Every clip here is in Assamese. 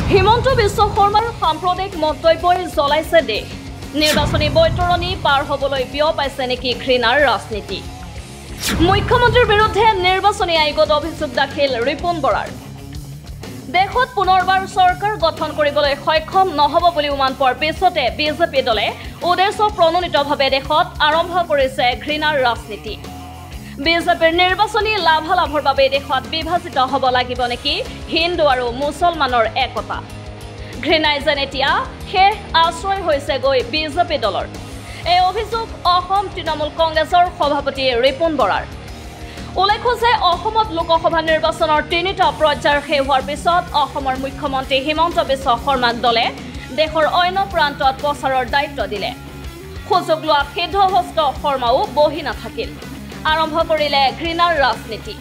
হিমন্ত বিশ্ব শৰ্মাৰ সাম্প্ৰদায়িক মন্তব্যই জ্বলাইছে দেশ। নিৰ্বাচনী বৈতৰণি পাৰ হ'বলৈ বিয় পাইছে নেকি ঘৃণাৰ ৰাজনীতি। মুখ্যমন্ত্ৰীৰ বিৰুদ্ধে নিৰ্বাচনী আয়োগত অভিযোগ দাখিল ৰিপুণ বৰাৰ। দেশত পুনৰবাৰ চৰকাৰ গঠন কৰিবলৈ সক্ষম নহ'ব বুলি উমান পোৱাৰ পিছতে বিজেপি দলে উদ্দেশ্য প্ৰণোদিতভাৱে দেশত আৰম্ভ কৰিছে ঘৃণাৰ ৰাজনীতি। বিজেপিৰ নিৰ্বাচনী লাভালাভৰ বাবে দেশত বিভাজিত হ'ব লাগিব নেকি হিন্দু আৰু মুছলমানৰ একতা। ঘৃণাই যেন এতিয়া শেষ আশ্ৰয় হৈছেগৈ বিজেপি দলৰ। এই অভিযোগ অসম তৃণমূল কংগ্ৰেছৰ সভাপতি ৰিপুণ বৰাৰ। উল্লেখ্য যে অসমত লোকসভা নিৰ্বাচনৰ ৩টা পৰ্যায়ৰ শেষ হোৱাৰ পিছত অসমৰ মুখ্যমন্ত্ৰী হিমন্ত বিশ্ব শৰ্মাক দলে দেশৰ অন্য প্ৰান্তত প্ৰচাৰৰ দায়িত্ব দিলে। সুযোগ লোৱা সিদ্ধহস্ত শৰ্মাও বহি নাথাকিল। আৰম্ভ কৰিলে ঘৃণাৰ ৰাজনীতি।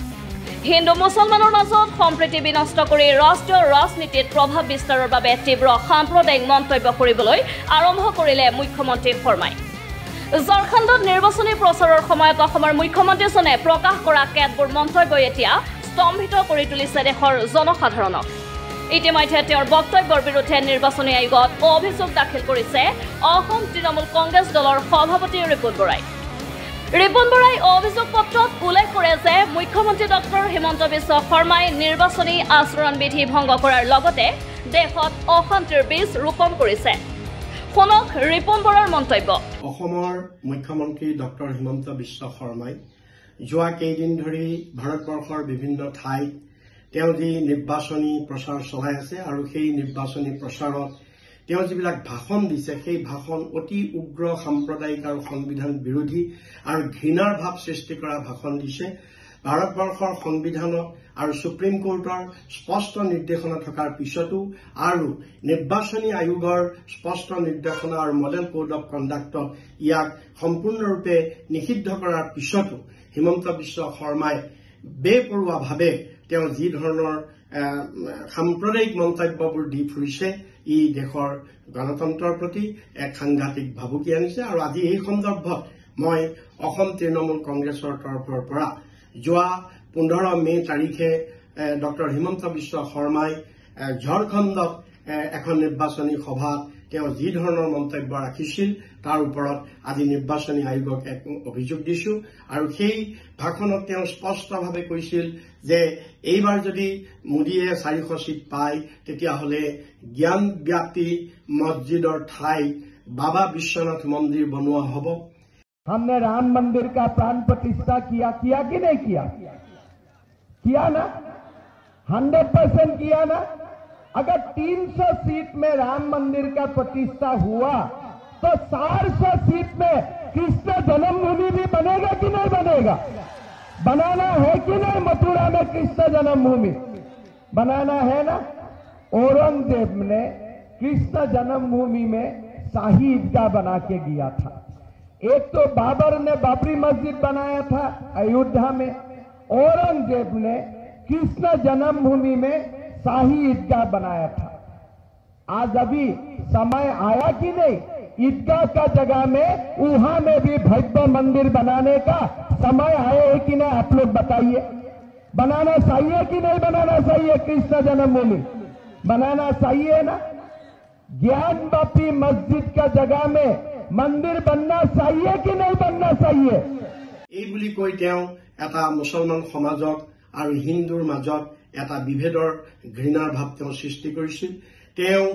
হিন্দু মুছলমানৰ মাজত সম্প্ৰীতি বিনষ্ট কৰি ৰাষ্ট্ৰীয় ৰাজনীতিত প্ৰভাৱ বিস্তাৰৰ বাবে তীব্ৰ সাম্প্ৰদায়িক মন্তব্য কৰিবলৈ আৰম্ভ কৰিলে মুখ্যমন্ত্ৰী শৰ্মাই। ঝাৰখণ্ডত নিৰ্বাচনী প্ৰচাৰৰ সময়ত অসমৰ মুখ্যমন্ত্ৰীজনে প্ৰকাশ কৰা কেতবোৰ মন্তব্যই এতিয়া স্তম্ভিত কৰি তুলিছে দেশৰ জনসাধাৰণক। ইতিমধ্যে তেওঁৰ বক্তব্যৰ বিৰুদ্ধে নিৰ্বাচনী আয়োগত অভিযোগ দাখিল কৰিছে অসম তৃণমূল কংগ্ৰেছ দলৰ সভাপতি ৰিপুণ বৰাই। ৰিপুণ বৰাই অভিযোগ পত্ৰত উল্লেখ কৰে যে মুখ্যমন্ত্ৰী ডক্টৰ হিমন্ত বিশ্ব শৰ্মাই নিৰ্বাচনী আচৰণবিধি ভংগ কৰাৰ লগতে দেশত অশান্তিৰ বীজ ৰোপণ কৰিছে। শুনক ৰিপুণ বৰাৰ মন্তব্য। অসমৰ মুখ্যমন্ত্ৰী ডক্টৰ হিমন্ত বিশ্ব শৰ্মাই যোৱা কেইদিন ধৰি ভাৰতবৰ্ষৰ বিভিন্ন ঠাইত তেওঁ যি নিৰ্বাচনী প্ৰচাৰ চলাই আছে আৰু সেই নিৰ্বাচনী প্ৰচাৰত তেওঁ যিবিলাক ভাষণ দিছে সেই ভাষণ অতি উগ্ৰ সাম্প্ৰদায়িক আৰু সংবিধান বিৰোধী আৰু ঘৃণাৰ ভাৱ সৃষ্টি কৰা ভাষণ দিছে। ভাৰতবৰ্ষৰ সংবিধানত আৰু সুপ্ৰিম কোৰ্টৰ স্পষ্ট নিৰ্দেশনা থকাৰ পিছতো আৰু নিৰ্বাচনী আয়োগৰ স্পষ্ট নিৰ্দেশনা আৰু মডেল কোড অফ কণ্ডাক্টত ইয়াক সম্পূৰ্ণৰূপে নিষিদ্ধ কৰাৰ পিছতো হিমন্ত বিশ্ব শৰ্মাই বেপৰুৱাভাৱে তেওঁ যি ধৰণৰ সাম্প্ৰদায়িক মন্তব্যবোৰ দি ফুৰিছে ই দেশৰ গণতন্ত্ৰৰ প্ৰতি এক সাংঘাতিক ভাবুকি আনিছে। আৰু আজি এই সন্দৰ্ভত মই অসম তৃণমূল কংগ্ৰেছৰ তৰফৰ পৰা যোৱা 15 মে তাৰিখে ডক্টৰ হিমন্ত বিশ্ব শৰ্মাই ঝাৰখণ্ডত এখন নিৰ্বাচনী সভাত তেওঁ যি ধৰণৰ মন্তব্য ৰাখিছিল তাৰ ওপৰত আজি নিৰ্বাচনী আয়োগক এক অভিযোগ দিছো। আৰু সেই ভাষণত তেওঁ স্পষ্টভাৱে কৈছিল যে এইবাৰ যদি মোদীয়ে 400 সিট পায় তেতিয়াহ'লে জ্ঞান ব্যাপী মছজিদৰ ঠাইত বাবা বিশ্বনাথ মন্দিৰ বনোৱা হ'ব। हमने राम मंदिर का प्राण प्रतिष्ठा किया कि नहीं किया ना 100% किया ना। अगर 300 सीट में राम मंदिर का प्रतिष्ठा हुआ तो 400 सीट में कृष्ण जन्मभूमि भी बनेगा कि नहीं बनेगा। बनाना है कि नहीं। मथुरा में कृष्ण जन्मभूमि बनाना है ना। औरंगजेब ने कृष्ण जन्मभूमि में शाही ईदगाह बना के गया था। एक तो बाबर ने बाबरी मस्जिद बनाया था अयोध्या में, औरंगजेब ने कृष्ण जन्मभूमि में शाही ईदगाह बनाया था। आज अभी समय आया कि नहीं ईदगाह का जगह में वहां में भी भव्य मंदिर बनाने का समय आया है कि नहीं। आप लोग बताइए बनाना चाहिए कि नहीं बनाना चाहिए। कृष्ण जन्मभूमि बनाना चाहिए ना। ज्ञान व्यापी मस्जिद का जगह में मंदिर बनना चाहिए कि नहीं बनना चाहिए। এই বুলি কৈ তেওঁ এটা মুছলমান সমাজক আৰু হিন্দুৰ মাজত এটা বিভেদৰ ঘৃণাৰ ভাৱ তেওঁ সৃষ্টি কৰিছিল। তেওঁ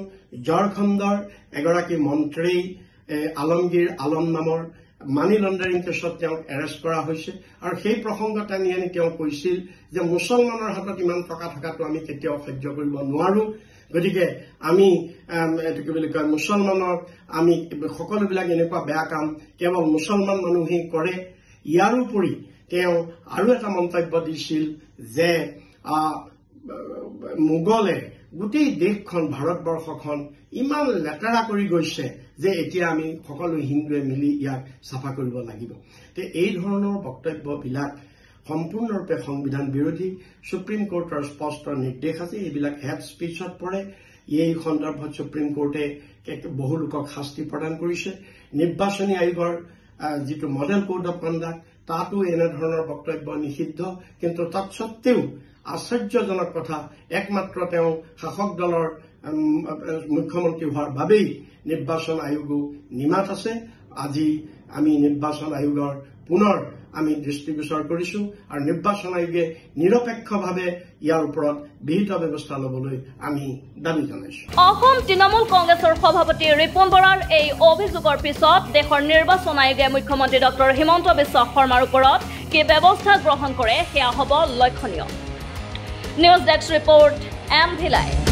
ঝাৰখণ্ডৰ এগৰাকী মন্ত্ৰী আলমগীৰ আলম নামৰ মানি লণ্ডাৰিং কেছত তেওঁক এৰেষ্ট কৰা হৈছে। আৰু সেই প্ৰসংগ টানি আনি তেওঁ কৈছিল যে মুছলমানৰ হাতত ইমান টকা থকাটো আমি কেতিয়াও সহ্য কৰিব নোৱাৰো। গতিকে আমি এইটো কি বুলি কয় মুছলমানক আমি সকলোবিলাক এনেকুৱা বেয়া কাম কেৱল মুছলমান মানুহেই কৰে। ইয়াৰোপৰি তেওঁ আৰু এটা মন্তব্য দিছিল যে মোগলে গোটেই দেশখন ভাৰতবৰ্ষখন ইমান লেতেৰা কৰি গৈছে যে এতিয়া আমি সকলো হিন্দুৱে মিলি ইয়াক চাফা কৰিব লাগিব। এই ধৰণৰ বক্তব্যবিলাক সম্পূৰ্ণৰূপে সংবিধান বিৰোধী। সুপ্ৰিম কোৰ্টৰ স্পষ্ট নিৰ্দেশ আছে এইবিলাক হেড স্পীচত পৰে। এই সন্দৰ্ভত সুপ্ৰিম কোৰ্টে বহু লোকক শাস্তি প্ৰদান কৰিছে। নিৰ্বাচনী আয়োগৰ যিটো মডেল কোড অফ কণ্ডাক্ট তাতো এনেধৰণৰ বক্তব্য নিষিদ্ধ। কিন্তু তৎসত্ত্বেও আশ্চৰ্যজনক কথা একমাত্ৰ তেওঁ শাসক দলৰ মুখ্যমন্ত্ৰী হোৱাৰ বাবেই নিৰ্বাচন আয়োগো নিমাত আছে আজি আমি নিৰ্বাচন আয়োগৰ পুনৰ আমি দৃষ্টিগোচৰ কৰিছো আৰু নিৰ্বাচন আয়োগে নিৰপেক্ষভাৱে ইয়াৰ ওপৰত বিহিত ব্যৱস্থা ল'বলৈ আমি দাবী জনাইছো অসম তৃণমূল কংগ্ৰেছৰ সভাপতি ৰিপুণ বৰাৰ এই অভিযোগৰ পিছত দেশৰ নিৰ্বাচন আয়োগে মুখ্যমন্ত্ৰী ডক্টৰ হিমন্ত বিশ্ব শৰ্মাৰ ওপৰত কি ব্যৱস্থা গ্ৰহণ কৰে সেয়া হ'ব লক্ষণীয় নিউজ ডেস্ক ৰিপৰ্ট এম ভিলাই